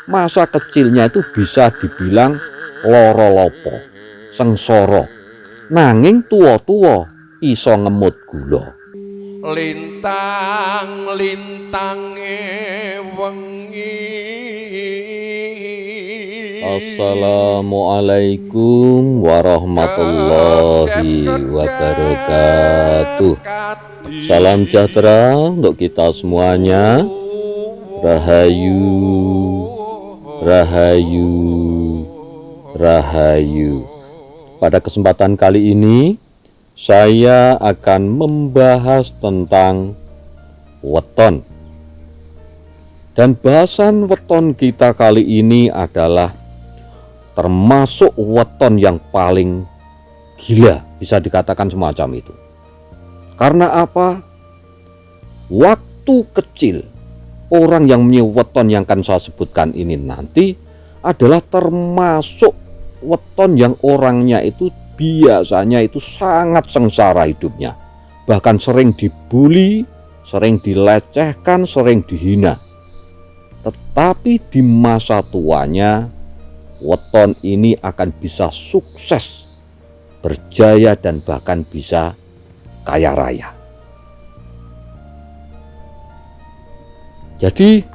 masa kecilnya itu bisa dibilang loro lopo, sengsara, nanging tuwa-tuwa iso ngemut gula. Lintang-lintange wengi. Assalamualaikum warahmatullahi wabarakatuh. Salam sejahtera untuk kita semuanya. Rahayu, rahayu, rahayu. Pada kesempatan kali ini saya akan membahas tentang weton. Dan bahasan weton kita kali ini adalah termasuk weton yang paling gila, bisa dikatakan semacam itu. Karena apa? Waktu kecil orang yang punya weton yang akan saya sebutkan ini nanti adalah termasuk weton yang orangnya itu biasanya itu sangat sengsara hidupnya, bahkan sering dibully, sering dilecehkan, sering dihina. Tetapi di masa tuanya weton ini akan bisa sukses, berjaya, dan bahkan bisa kaya raya. Jadi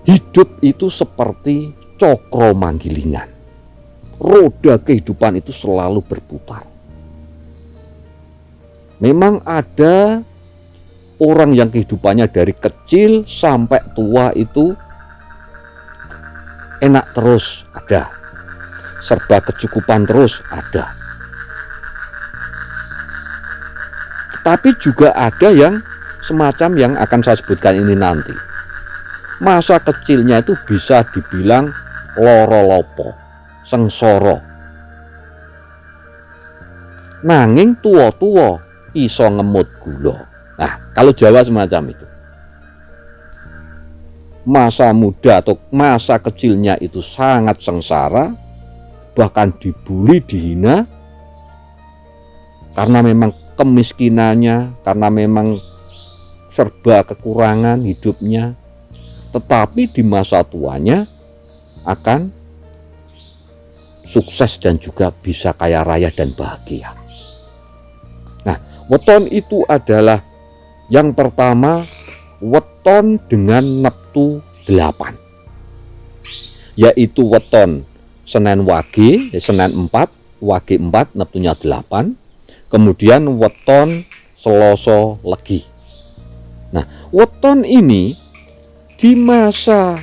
hidup itu seperti cokro manggilingan. Roda kehidupan itu selalu berputar. Memang ada orang yang kehidupannya dari kecil sampai tua itu enak terus, ada. Serba kecukupan terus, ada. Tapi juga ada yang semacam yang akan saya sebutkan ini nanti. Masa kecilnya itu bisa dibilang loro lopo, sengsara, nanging tuwa-tuwa iso ngemut gula. Nah, kalau Jawa semacam itu. Masa muda atau masa kecilnya itu sangat sengsara, bahkan dibully, dihina, karena memang kemiskinannya, karena memang serba kekurangan hidupnya. Tetapi di masa tuanya akan sukses dan juga bisa kaya raya dan bahagia. Nah, weton itu adalah yang pertama, weton dengan neptu 8, yaitu weton Senen Wage, Senen 4, Wage 4, neptunya 8. Kemudian weton Selasa Legi. Nah, weton ini di masa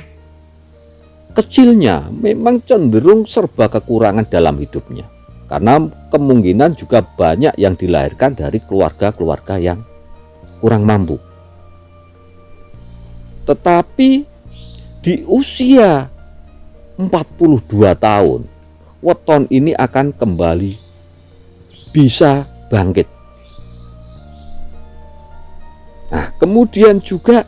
kecilnya memang cenderung serba kekurangan dalam hidupnya, karena kemungkinan juga banyak yang dilahirkan dari keluarga-keluarga yang kurang mampu. Tetapi di usia 42 tahun weton ini akan kembali bisa bangkit. Nah, kemudian juga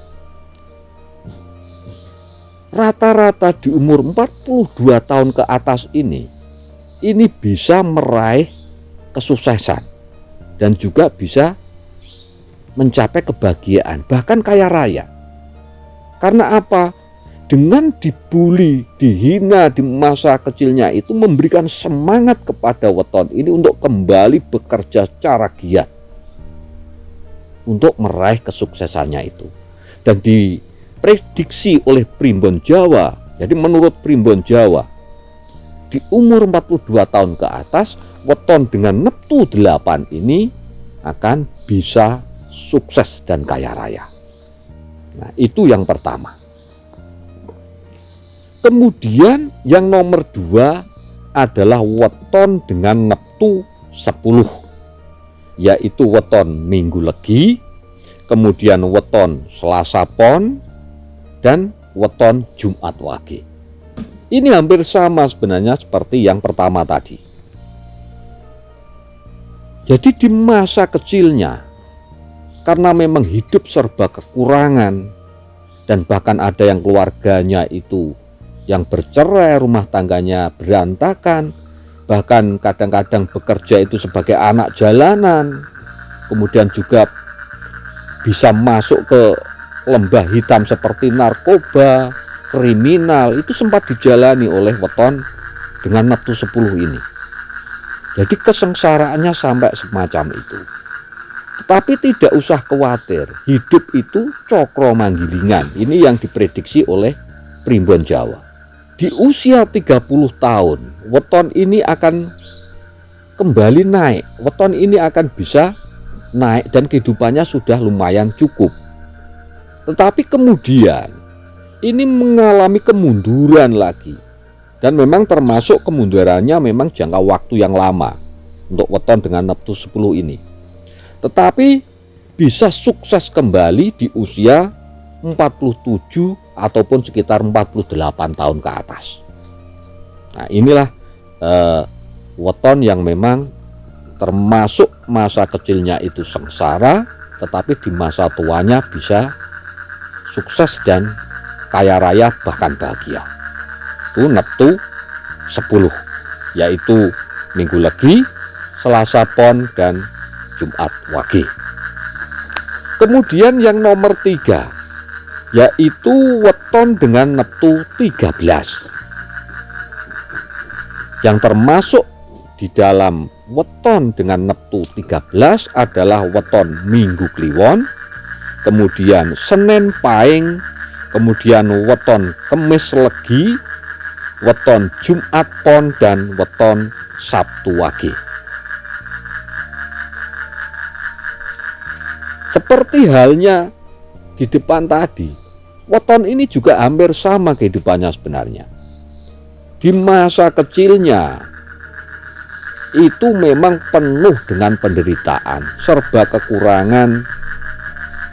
rata-rata di umur 42 tahun ke atas ini bisa meraih kesuksesan dan juga bisa mencapai kebahagiaan, bahkan kaya raya. Karena apa? Dengan dibully, dihina di masa kecilnya itu memberikan semangat kepada weton ini untuk kembali bekerja secara giat untuk meraih kesuksesannya itu. Dan diprediksi oleh Primbon Jawa, jadi menurut Primbon Jawa, di umur 42 tahun ke atas weton dengan neptu 8 ini akan bisa sukses dan kaya raya. Nah, itu yang pertama. Kemudian yang nomor 2 adalah weton dengan neptu 10, yaitu weton Minggu Legi, kemudian weton Selasa Pon, dan weton Jumat Wage. Ini hampir sama sebenarnya seperti yang pertama tadi. Jadi di masa kecilnya, karena memang hidup serba kekurangan, dan bahkan ada yang keluarganya itu yang bercerai, rumah tangganya berantakan, bahkan kadang-kadang bekerja itu sebagai anak jalanan, kemudian juga bisa masuk ke lembah hitam seperti narkoba, kriminal itu sempat dijalani oleh weton dengan neptu 10 ini. Jadi kesengsaraannya sampai semacam itu. Tetapi tidak usah khawatir, hidup itu cokro manggilingan. Ini yang diprediksi oleh Primbon Jawa. Di usia 30 tahun, weton ini akan kembali naik. Weton ini akan bisa naik dan kehidupannya sudah lumayan cukup. Tetapi kemudian ini mengalami kemunduran lagi. Dan memang termasuk kemundurannya memang jangka waktu yang lama untuk weton dengan neptu 10 ini. Tetapi bisa sukses kembali di usia 47 ataupun sekitar 48 tahun ke atas. Nah, inilah weton yang memang termasuk masa kecilnya itu sengsara, tetapi di masa tuanya bisa sukses dan kaya raya bahkan bahagia. Itu neptu 10, yaitu Minggu Legi, Selasa Pon, dan Jumat Wage. Kemudian yang nomor 3, yaitu weton dengan neptu 13, yang termasuk di dalam weton dengan neptu 13 adalah weton Minggu Kliwon, kemudian Senin Pahing, kemudian weton Kemis Legi, weton Jumat Pon, dan weton Sabtu Wage. Seperti halnya di depan tadi, weton ini juga hampir sama kehidupannya sebenarnya. Di masa kecilnya itu memang penuh dengan penderitaan, serba kekurangan,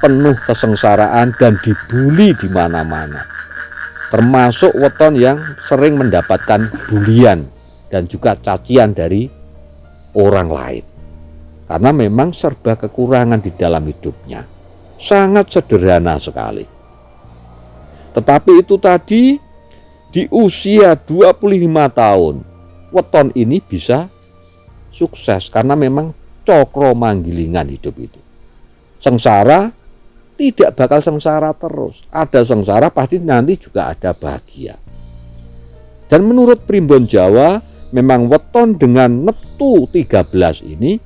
penuh kesengsaraan, dan dibuli di mana-mana. Termasuk weton yang sering mendapatkan bulian dan juga cacian dari orang lain. Karena memang serba kekurangan di dalam hidupnya. Sangat sederhana sekali. Tetapi itu tadi di usia 25 tahun, weton ini bisa sukses karena memang cokro manggilingan hidup itu. Sengsara tidak bakal sengsara terus. Ada sengsara pasti nanti juga ada bahagia. Dan menurut Primbon Jawa, memang weton dengan neptu 13 ini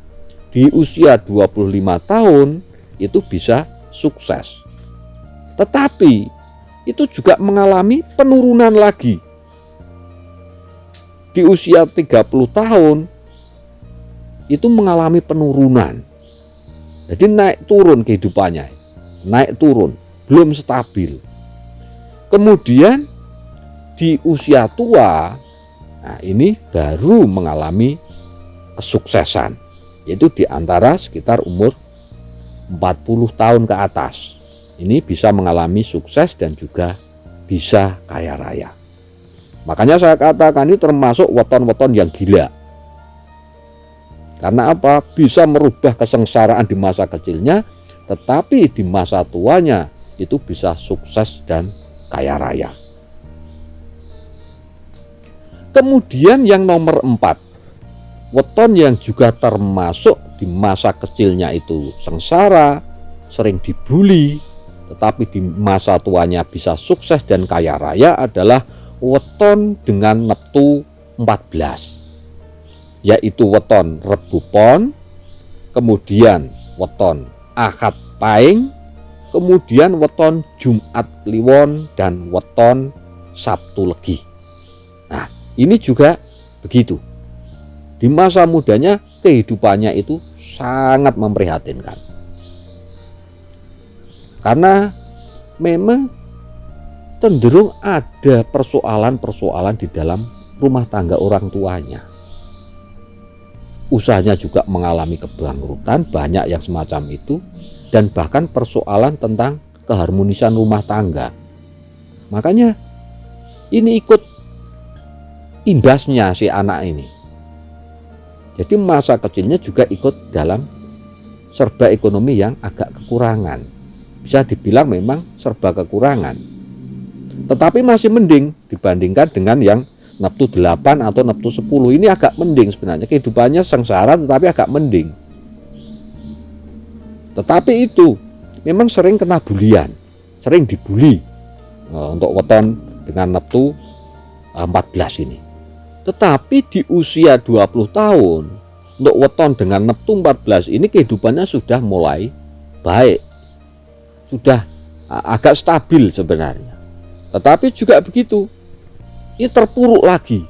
di usia 25 tahun itu bisa sukses. Tetapi itu juga mengalami penurunan lagi. Di usia 30 tahun itu mengalami penurunan. Jadi naik turun kehidupannya. Naik turun, belum stabil. Kemudian di usia tua, nah ini baru mengalami kesuksesan, yaitu di antara sekitar umur 40 tahun ke atas. Ini bisa mengalami sukses dan juga bisa kaya raya. Makanya saya katakan ini termasuk weton-weton yang gila. Karena apa? Bisa merubah kesengsaraan di masa kecilnya, tetapi di masa tuanya itu bisa sukses dan kaya raya. Kemudian yang nomor 4, weton yang juga termasuk di masa kecilnya itu sengsara, sering dibully, tetapi di masa tuanya bisa sukses dan kaya raya adalah weton dengan neptu 14, yaitu weton Rebu Pon, kemudian weton Ahad Pahing, kemudian weton Jumat Kliwon, dan weton Sabtu Legi. Nah, ini juga begitu. Di masa mudanya kehidupannya itu sangat memprihatinkan. Karena memang cenderung ada persoalan-persoalan di dalam rumah tangga orang tuanya. Usahanya juga mengalami kebangkrutan, banyak yang semacam itu, dan bahkan persoalan tentang keharmonisan rumah tangga. Makanya ini ikut imbasnya si anak ini. Jadi masa kecilnya juga ikut dalam serba ekonomi yang agak kekurangan. Bisa dibilang memang serba kekurangan. Tetapi masih mending dibandingkan dengan yang neptu 8 atau neptu 10. Ini agak mending sebenarnya. Kehidupannya sengsara tetapi agak mending. Tetapi itu memang sering kena bulian, sering dibully. Nah, untuk weton dengan neptu 14 ini. Tetapi di usia 20 tahun untuk weton dengan neptu 14 ini kehidupannya sudah mulai baik, sudah agak stabil sebenarnya. Tetapi juga begitu, ini terpuruk lagi.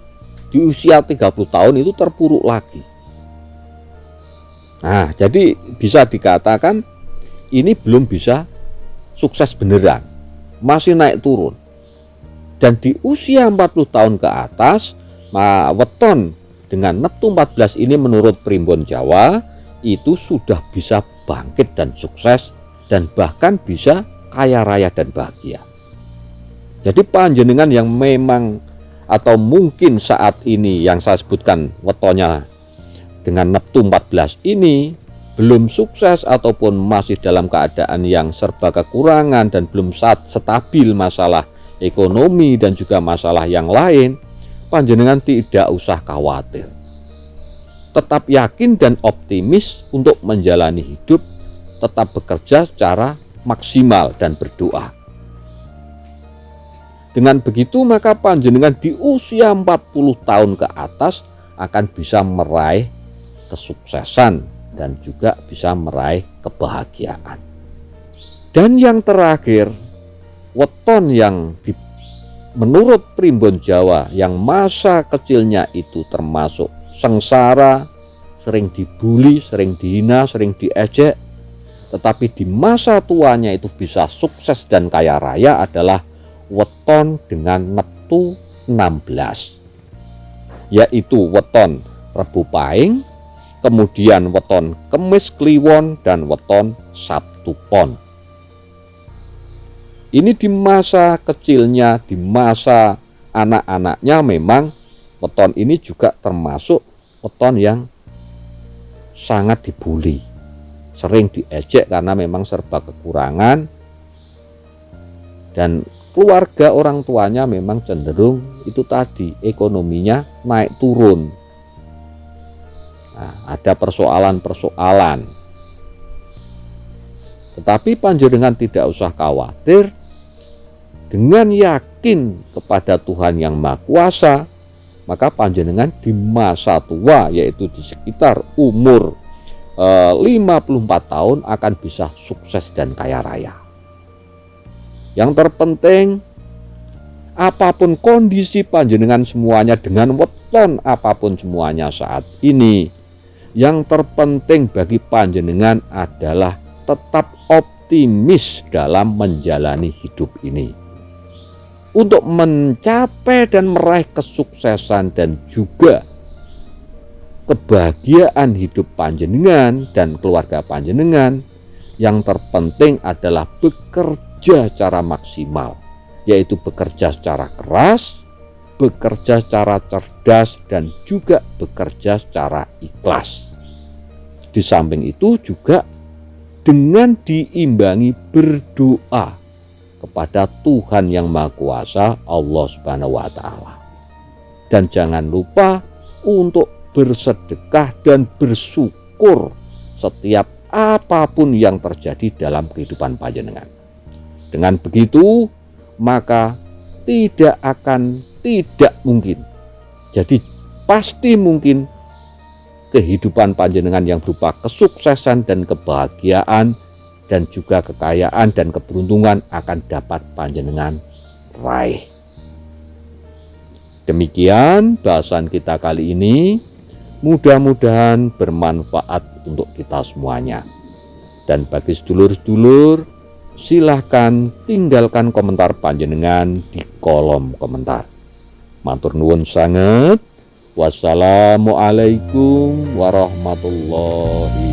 Di usia 30 tahun itu terpuruk lagi. Nah, jadi bisa dikatakan ini belum bisa sukses beneran, masih naik turun. Dan di usia 40 tahun ke atas, weton dengan neptu 14 ini menurut Primbon Jawa itu sudah bisa bangkit dan sukses, dan bahkan bisa kaya raya dan bahagia. Jadi panjenengan yang memang atau mungkin saat ini yang saya sebutkan wetonnya dengan neptu 14 ini belum sukses ataupun masih dalam keadaan yang serba kekurangan dan belum stabil masalah ekonomi dan juga masalah yang lain, panjenengan tidak usah khawatir. Tetap yakin dan optimis untuk menjalani hidup, tetap bekerja secara maksimal dan berdoa. Dengan begitu maka panjenengan di usia 40 tahun ke atas akan bisa meraih kesuksesan dan juga bisa meraih kebahagiaan. Dan yang terakhir, weton yang menurut Primbon Jawa yang masa kecilnya itu termasuk sengsara, sering dibully, sering dihina, sering diejek, tetapi di masa tuanya itu bisa sukses dan kaya raya adalah weton dengan neptu 16, yaitu weton Rebu Pahing, kemudian weton Kemis Kliwon, dan weton Sabtu Pon. Ini di masa kecilnya, di masa anak-anaknya memang weton ini juga termasuk weton yang sangat dibully, sering diejek karena memang serba kekurangan, dan keluarga orang tuanya memang cenderung itu tadi ekonominya naik turun. Nah, ada persoalan-persoalan. Tetapi panjenengan tidak usah khawatir, dengan yakin kepada Tuhan yang Maha Kuasa, maka panjenengan di masa tua, yaitu di sekitar umur 54 tahun akan bisa sukses dan kaya raya. Yang terpenting, apapun kondisi panjenengan semuanya, dengan weton apapun semuanya saat ini, yang terpenting bagi panjenengan adalah tetap optimis dalam menjalani hidup ini, untuk mencapai dan meraih kesuksesan dan juga kebahagiaan hidup panjenengan dan keluarga panjenengan. Yang terpenting adalah bekerja secara maksimal, yaitu bekerja secara keras, bekerja secara cerdas, dan juga bekerja secara ikhlas. Di samping itu juga dengan diimbangi berdoa kepada Tuhan yang Maha Kuasa, Allah Subhanahu wa Ta'ala. Dan jangan lupa untuk bersedekah dan bersyukur setiap apapun yang terjadi dalam kehidupan panjenengan. Dengan begitu, maka tidak mungkin, jadi pasti mungkin kehidupan panjenengan yang berupa kesuksesan dan kebahagiaan dan juga kekayaan dan keberuntungan akan dapat panjenengan raih. Demikian bahasan kita kali ini. Mudah-mudahan bermanfaat untuk kita semuanya. Dan bagi sedulur-sedulur, silahkan tinggalkan komentar panjenengan di kolom komentar. Matur nuwun sanget. Wassalamualaikum warahmatullahi